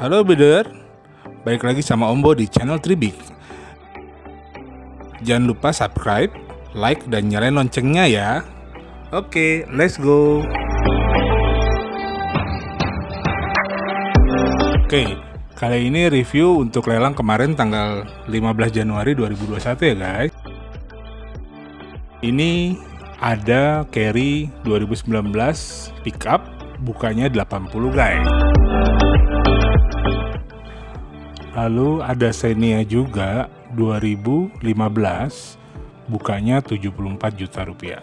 Halo Bidder, balik lagi sama Ombo di channel Tribik. Jangan lupa subscribe, like, dan nyalain loncengnya ya. Oke, let's go. Oke, kali ini review untuk lelang kemarin tanggal 15 Januari 2021 ya guys. Ini ada carry 2019 pickup, bukanya 80 guys. Lalu ada Xenia juga 2015, bukanya 74 juta rupiah.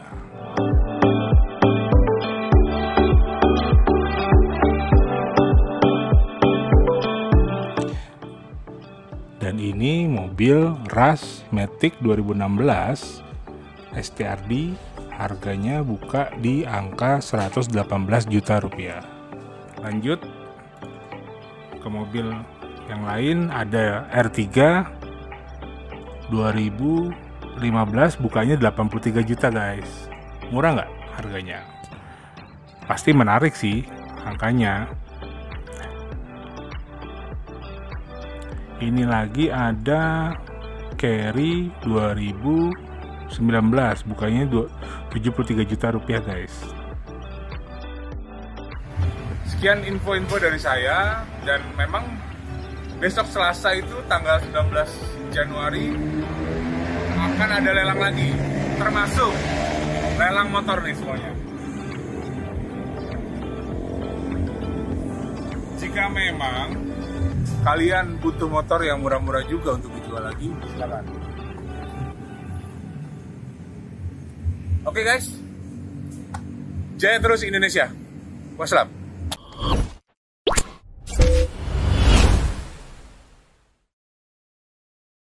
Dan ini mobil Rush Matic 2016 STRD, harganya buka di angka 118 juta rupiah. Lanjut ke mobil yang lain, ada R3 2015, bukanya 83 juta guys. Murah nggak harganya? Pasti menarik sih angkanya. Ini lagi ada carry 2019, bukanya 73 juta rupiah guys. Sekian info-info dari saya, dan memang besok Selasa itu tanggal 19 Januari akan ada lelang lagi, termasuk lelang motor nih semuanya. Jika memang kalian butuh motor yang murah-murah juga untuk dijual lagi, silakan. Oke guys, jaya terus Indonesia. Wassalam.